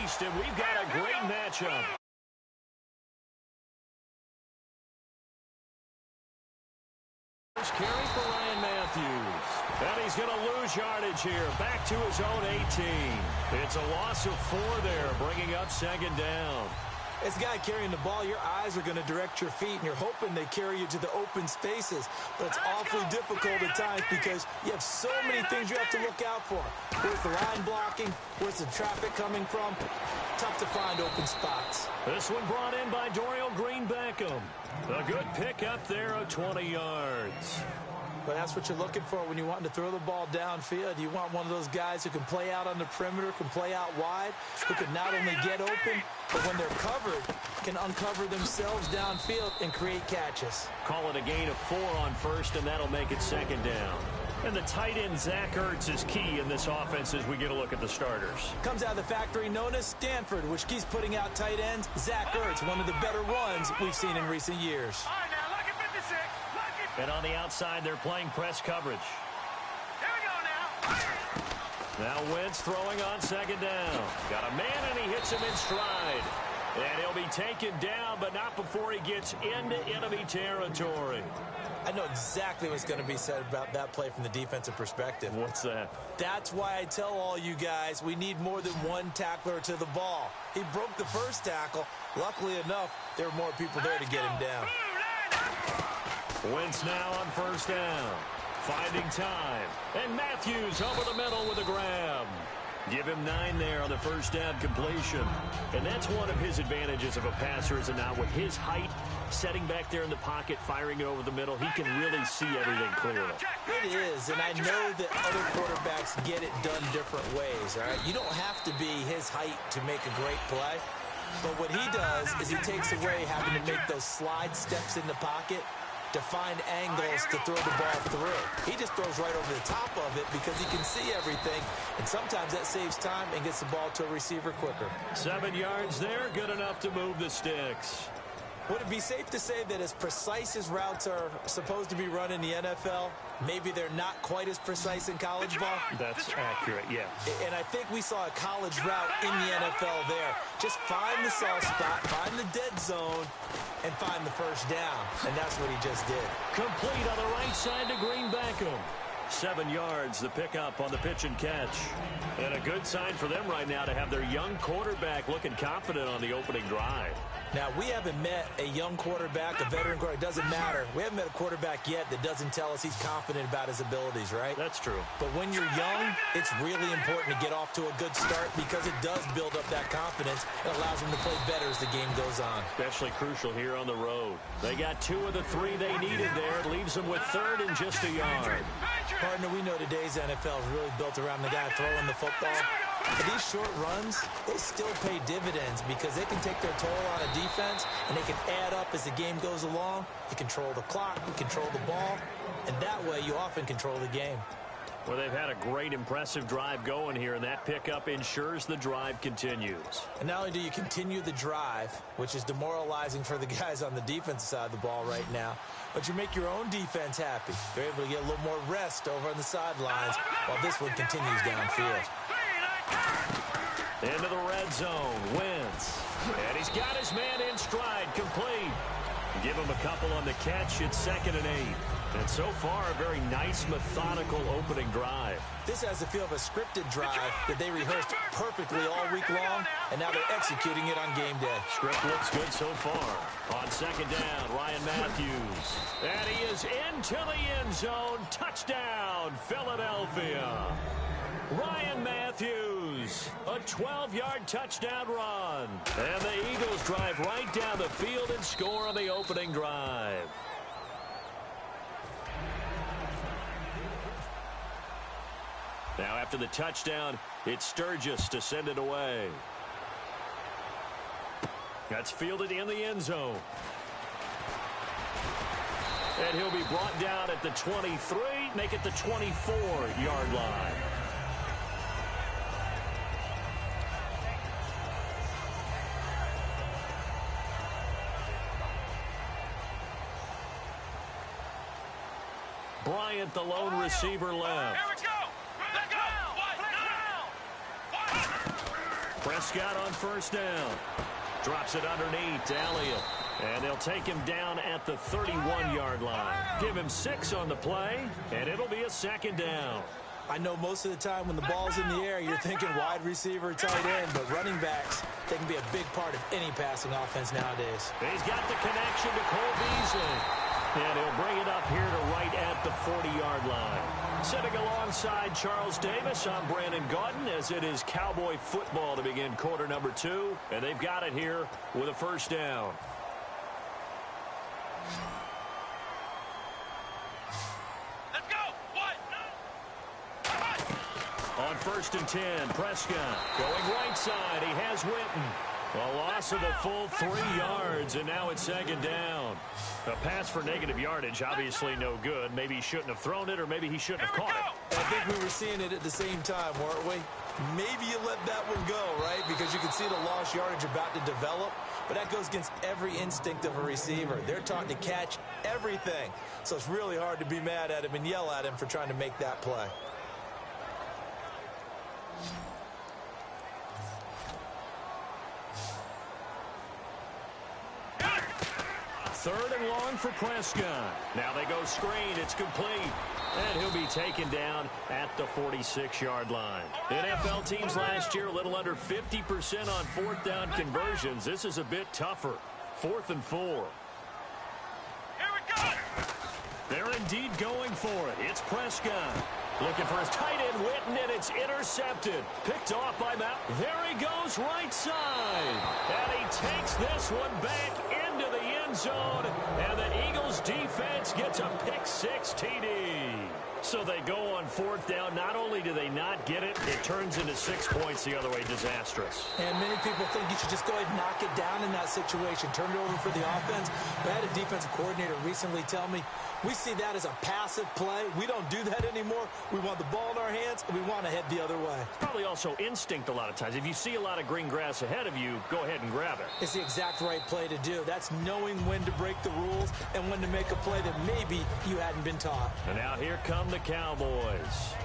released, and we've got a great matchup. First carry for Ryan Matthews. And he's going to lose yardage here. Back to his own 18. It's a loss of 4 there, bringing up second down. As a guy carrying the ball, your eyes are going to direct your feet, and you're hoping they carry you to the open spaces. But it's awfully difficult at times because you have so many things you have to look out for. Where's the line blocking? Where's the traffic coming from? Tough to find open spots. This one brought in by Dorial Green-Beckham. A good pickup there of 20 yards. But that's what you're looking for when you want to throw the ball downfield. You want one of those guys who can play out on the perimeter, can play out wide, who can not only get open, but when they're covered, can uncover themselves downfield and create catches. Call it a gain of 4 on first, and that'll make it second down. And the tight end, Zach Ertz, is key in this offense as we get a look at the starters. Comes out of the factory known as Stanford, which keeps putting out tight ends. Zach Ertz, one of the better ones we've seen in recent years. And on the outside, they're playing press coverage. Here we go now. Now Wentz throwing on second down. Got a man, and he hits him in stride. And he'll be taken down, but not before he gets into enemy territory. I know exactly what's going to be said about that play from the defensive perspective. What's that? That's why I tell all you guys we need more than one tackler to the ball. He broke the first tackle. Luckily enough, there were more people there to get him down. Wentz now on first down. Finding time. And Matthews over the middle with a grab. Give him 9 there on the first down completion. And that's one of his advantages of a passer, is it not? With his height, setting back there in the pocket, firing it over the middle, he can really see everything clearly. It is, and I know that other quarterbacks get it done different ways, all right? You don't have to be his height to make a great play. But what he does is he takes away having to make those slide steps in the pocket to find angles to throw the ball through. He just throws right over the top of it because he can see everything, and sometimes that saves time and gets the ball to a receiver quicker. 7 yards there, good enough to move the sticks. Would it be safe to say that as precise as routes are supposed to be run in the NFL, maybe they're not quite as precise in college ball? That's accurate, yeah. And I think we saw a college route in the NFL there. Just find the soft spot, find the dead zone, and find the first down. And that's what he just did. Complete on the right side to Green-Beckham. 7 yards, the pickup on the pitch and catch. And a good sign for them right now to have their young quarterback looking confident on the opening drive. Now, we haven't met a young quarterback, a veteran quarterback. It doesn't matter. We haven't met a quarterback yet that doesn't tell us he's confident about his abilities, right? That's true. But when you're young, it's really important to get off to a good start because it does build up that confidence and allows them to play better as the game goes on. Especially crucial here on the road. They got 2 of the 3 they needed there. It leaves them with 3rd and just a yard. Partner, we know today's NFL is really built around the guy throwing the football. But these short runs, they still pay dividends because they can take their toll on a defense and they can add up as the game goes along. You control the clock, you control the ball, and that way you often control the game. Well, they've had a great, impressive drive going here, and that pickup ensures the drive continues. And not only do you continue the drive, which is demoralizing for the guys on the defensive side of the ball right now, but you make your own defense happy. They're able to get a little more rest over on the sidelines while this one continues downfield. Into the red zone, Wentz. And he's got his man in stride, complete. Give him a couple on the catch. It's 2nd and 8. And so far, a very nice, methodical opening drive. This has the feel of a scripted drive that they rehearsed perfectly all week long, and now they're executing it on game day. Script looks good so far. On second down, Ryan Matthews. And he is into the end zone. Touchdown, Philadelphia. Ryan Matthews, a 12-yard touchdown run. And the Eagles drive right down the field and score on the opening drive. Now after the touchdown, it's Sturgis to send it away. That's fielded in the end zone. And he'll be brought down at the 23, make it the 24-yard line. Bryant, the lone receiver, left. Here we go. Let go. Prescott on first down. Drops it underneath to Elliott. And they'll take him down at the 31-yard line. Give him 6 on the play, and it'll be a second down. I know most of the time when the ball's in the air, you're thinking wide receiver, tight end, but running backs, they can be a big part of any passing offense nowadays. He's got the connection to Cole Beasley. And he'll bring it up here to right at the 40-yard line. Sitting alongside Charles Davis, I'm Brandon Gaudin, as it is Cowboy football to begin quarter number 2. And they've got it here with a first down. Let's go. On first and 10, Prescott going right side. He has Witten. A loss of a full 3 yards, and now it's second down. A pass for negative yardage, obviously no good. Maybe he shouldn't have thrown it, or maybe he shouldn't have caught it. I think we were seeing it at the same time, weren't we? Maybe you let that one go, right? Because you can see the lost yardage about to develop. But that goes against every instinct of a receiver. They're taught to catch everything. So it's really hard to be mad at him and yell at him for trying to make that play. Third and long for Prescott. Now they go screen. It's complete. And he'll be taken down at the 46-yard line. NFL teams last year a little under 50% on fourth down conversions. This is a bit tougher. 4th and 4. Here we go. They're indeed going for it. It's Prescott. Looking for his tight end, Witten, and it's intercepted. Picked off by Matt. There he goes right side. And he takes this one back into the end zone. And the Eagles defense gets a pick-6 TD. So they go on fourth down. Not only do they not get it, it turns into 6 points the other way. Disastrous. And many people think you should just go ahead and knock it down in that situation. Turn it over for the offense. But I had a defensive coordinator recently tell me, we see that as a passive play. We don't do that anymore. We want the ball in our hands, and we want to head the other way. Probably also instinct a lot of times. If you see a lot of green grass ahead of you, go ahead and grab it. It's the exact right play to do. That's knowing when to break the rules and when to make a play that maybe you hadn't been taught. And now here come the Cowboys.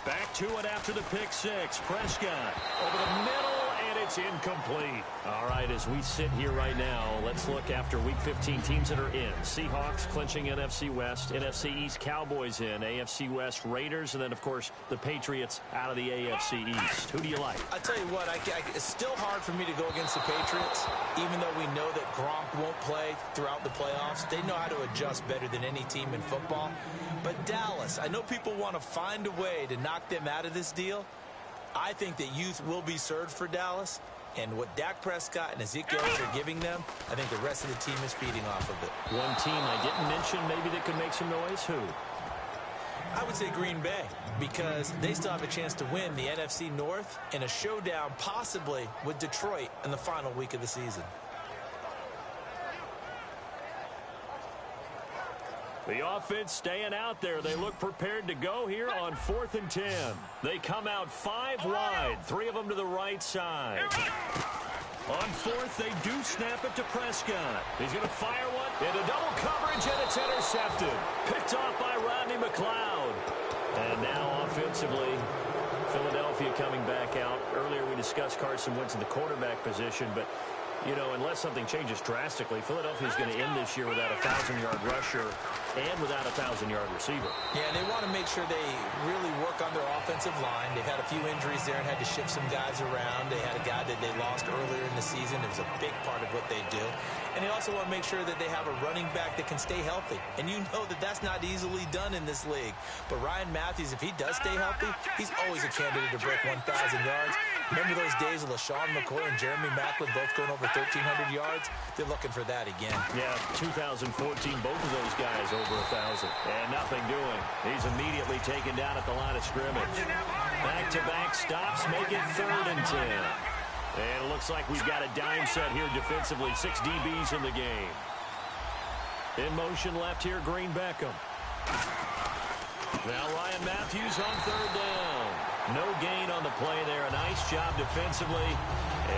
Back to it after the pick-6. Prescott over the middle, and it's incomplete. All right, as we sit here right now, let's look after Week 15 teams that are in. Seahawks clinching NFC West, NFC East Cowboys in, AFC West Raiders, and then, of course, the Patriots out of the AFC East. Who do you like? I tell you what, it's still hard for me to go against the Patriots, even though we know that Gronk won't play throughout the playoffs. They know how to adjust better than any team in football. But Dallas, I know people want to find a way to knock them out of this deal. I think that youth will be served for Dallas. And what Dak Prescott and Ezekiel are giving them, I think the rest of the team is feeding off of it. One team I didn't mention maybe that could make some noise. Who? I would say Green Bay, because they still have a chance to win the NFC North in a showdown possibly with Detroit in the final week of the season. The offense staying out there. They look prepared to go here on 4th and 10. They come out 5 wide, 3 of them to the right side. On 4th, they do snap it to Prescott. He's going to fire one into double coverage, and it's intercepted. Picked off by Rodney McLeod. And now offensively, Philadelphia coming back out. Earlier we discussed Carson Wentz in the quarterback position, but you know, unless something changes drastically, Philadelphia's going to end this year without a 1,000-yard rusher and without a 1,000-yard receiver. Yeah, and they want to make sure they really work on their offensive line. They've had a few injuries there and had to shift some guys around. They had a guy that they lost earlier in the season. It was a big part of what they do. And they also want to make sure that they have a running back that can stay healthy. And you know that that's not easily done in this league. But Ryan Matthews, if he does stay healthy, he's always a candidate to break 1,000 yards. Remember those days of LaShawn McCoy and Jeremy Maclin both going over 1,300 yards? They're looking for that again. Yeah, 2014, both of those guys over 1,000. And nothing doing. He's immediately taken down at the line of scrimmage. Back-to-back stops make it 3rd and 10. And it looks like we've got a dime set here defensively. 6 DBs in the game. In motion left here, Green Beckham. Now Ryan Matthews on 3rd down. No gain on the play there. A nice job defensively.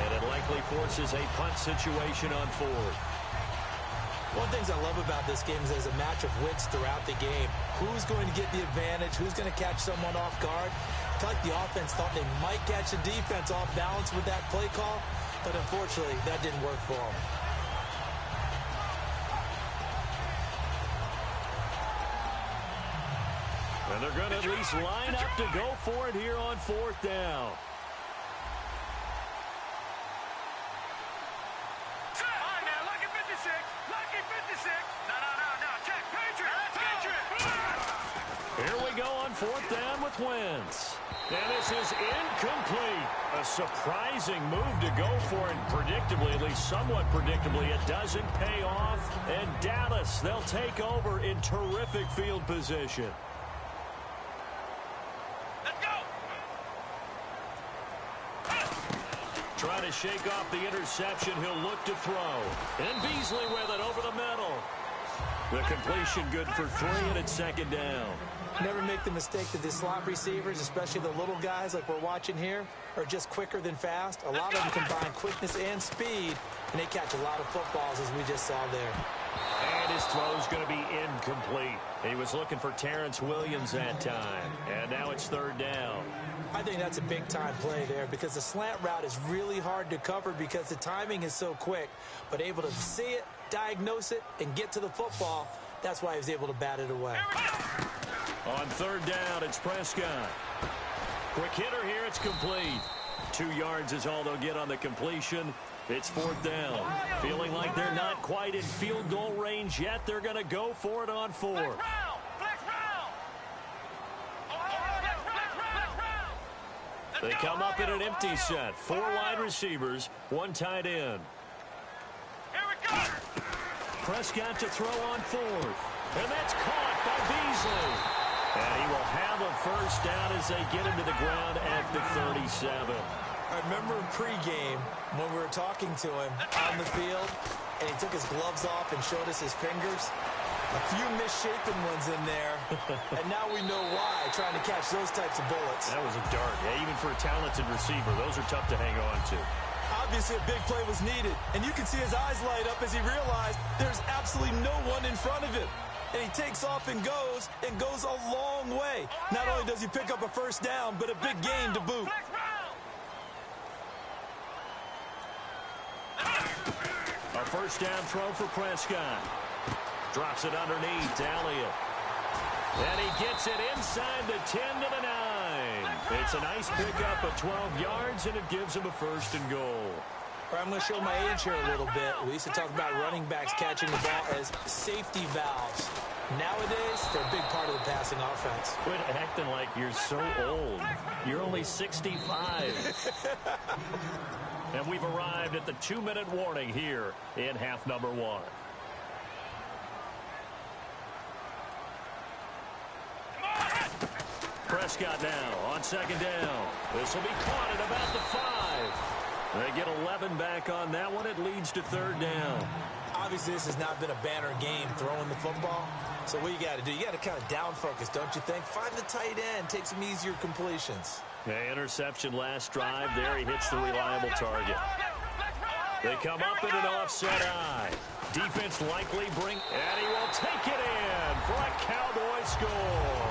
And it likely forces a punt situation on 4th. One of the things I love about this game is there's a match of wits throughout the game. Who's going to get the advantage? Who's going to catch someone off guard? I feel like the offense thought they might catch the defense off balance with that play call, but unfortunately, that didn't work for them. And they're going to at least line up to go for it here on 4th down. Here we go on 4th down with Wentz. And this is incomplete. A surprising move to go for it. Predictably, at least somewhat predictably, it doesn't pay off. And Dallas, they'll take over in terrific field position. Let's go. Trying to shake off the interception. He'll look to throw. And Beasley with it over the middle. The completion good for 3, and it's 2nd down. Never make the mistake that the slot receivers, especially the little guys like we're watching here, are just quicker than fast. A lot of them combine quickness and speed, and they catch a lot of footballs, as we just saw there. And his throw's going to be incomplete. He was looking for Terrence Williams that time. And now it's 3rd down. I think that's a big-time play there because the slant route is really hard to cover because the timing is so quick. But able to see it, diagnose it, and get to the football, that's why he was able to bat it away. On 3rd down, it's Prescott. Quick hitter here, it's complete. 2 yards is all they'll get on the completion. It's 4th down. Feeling like they're not quite in field goal range yet. They're going to go for it on 4th. They come up in an empty set. 4 wide receivers, 1 tight end. Prescott to throw on 4th. And that's caught by Beasley. And he will have a 1st down as they get him to the ground at the 37. I remember pregame when we were talking to him on the field, and he took his gloves off and showed us his fingers. A few misshapen ones in there, and now we know why, trying to catch those types of bullets. That was a dart. Yeah, even for a talented receiver, those are tough to hang on to. Obviously, a big play was needed, and you can see his eyes light up as he realized there's absolutely no one in front of him. And he takes off and goes a long way. Not only does he pick up a 1st down, but a big gain to boot. A 1st down throw for Prescott. Drops it underneath to Elliott. And he gets it inside the 10 to the 9. It's a nice pickup of 12 yards, and it gives him a 1st and goal. I'm going to show my age here a little bit. We used to talk about running backs catching the ball as safety valves. Nowadays, they're a big part of the passing offense. Quit acting like you're so old. You're only 65. And we've arrived at the 2-minute warning here in half number 1. Prescott now on 2nd down. This will be caught at about the 5. They get 11 back on that one. It leads to 3rd down. Obviously, this has not been a banner game throwing the football. So what you got to do, you got to kind of down focus, don't you think? Find the tight end, take some easier completions. The interception last drive there. He hits the reliable target. They come up in an offset eye. Defense likely and he will take it in for a Cowboy score.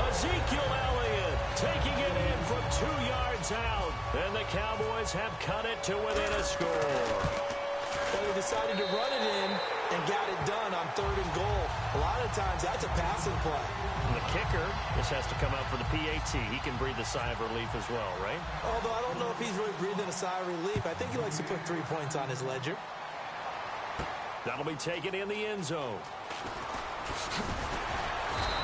Ezekiel Elliott taking it in from 2 yards out. And the Cowboys have cut it to within a score. Well, they decided to run it in and got it done on 3rd and goal. A lot of times, that's a passing play. And the kicker just has to come out for the PAT. He can breathe a sigh of relief as well, right? Although I don't know if he's really breathing a sigh of relief. I think he likes to put 3 points on his ledger. That'll be taken in the end zone.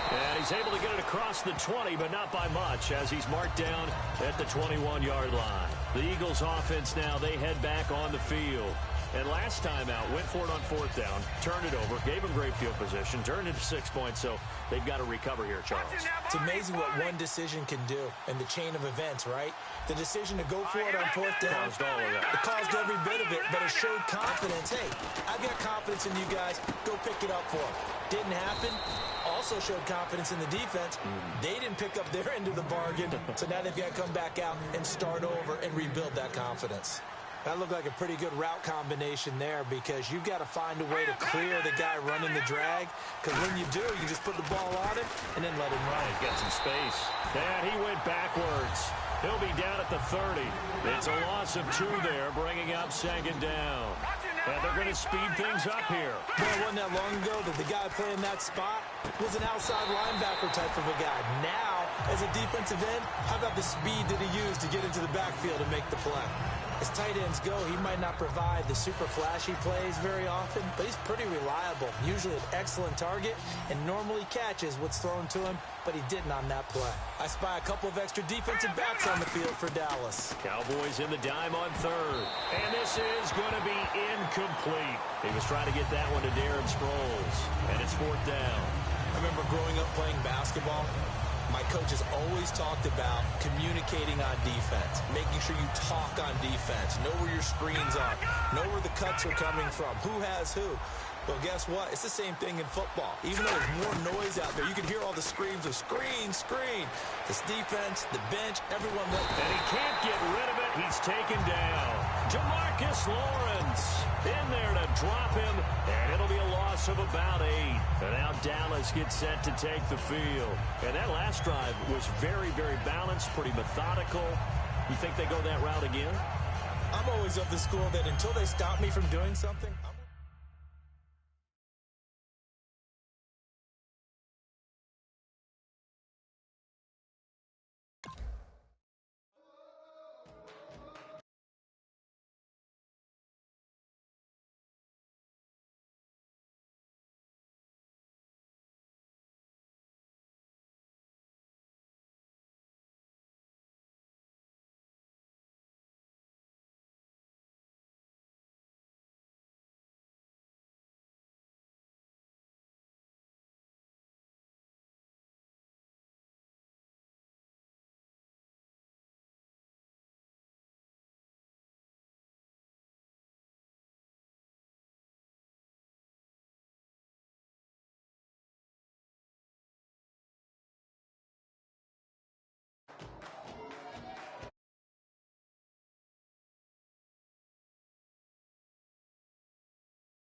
And he's able to get it across the 20, but not by much, as he's marked down at the 21-yard line. The Eagles offense now, they head back on the field. And last time out, went for it on 4th down, turned it over, gave him great field position, turned it to 6 points, so they've got to recover here, Charles. It's amazing what one decision can do in the chain of events, right? The decision to go for it on 4th down, Caused all of that. it caused every bit of it, but it showed confidence. Hey, I've got confidence in you guys. Go pick it up for them. Didn't happen. Also showed confidence in the defense. They didn't pick up their end of the bargain, so now they've got to come back out and start over and rebuild that confidence. That looked like a pretty good route combination there because you've got to find a way to clear the guy running the drag, because when you do, you just put the ball on him and then let him run. He's got some space. And he went backwards. He'll be down at the 30. It's a loss of 2 there, bringing up second down. And they're going to speed things up here. Boy, it wasn't that long ago that the guy playing that spot was an outside linebacker type of a guy. Now, as a defensive end, how about the speed that he used to get into the backfield and make the play? As tight ends go, he might not provide the super flashy plays very often, but he's pretty reliable. Usually an excellent target and normally catches what's thrown to him, but he didn't on that play. I spy a couple of extra defensive backs on the field for Dallas. Cowboys in the dime on 3rd. And this is going to be incomplete. He was trying to get that one to Darren Sproles. And it's 4th down. I remember growing up playing basketball. My coaches always talked about communicating on defense, making sure you talk on defense, know where your screens are, know where the cuts are coming from, who has who. Well, guess what? It's the same thing in football. Even though there's more noise out there, you can hear all the screams of screen, screen. This defense, the bench, everyone. And he can't get rid of it. He's taken down. Jamarcus Lawrence in there to drop him, and it'll be a loss of about 8. And now Dallas gets set to take the field. And that last drive was very, very balanced, pretty methodical. You think they go that route again? I'm always of the school that until they stop me from doing something,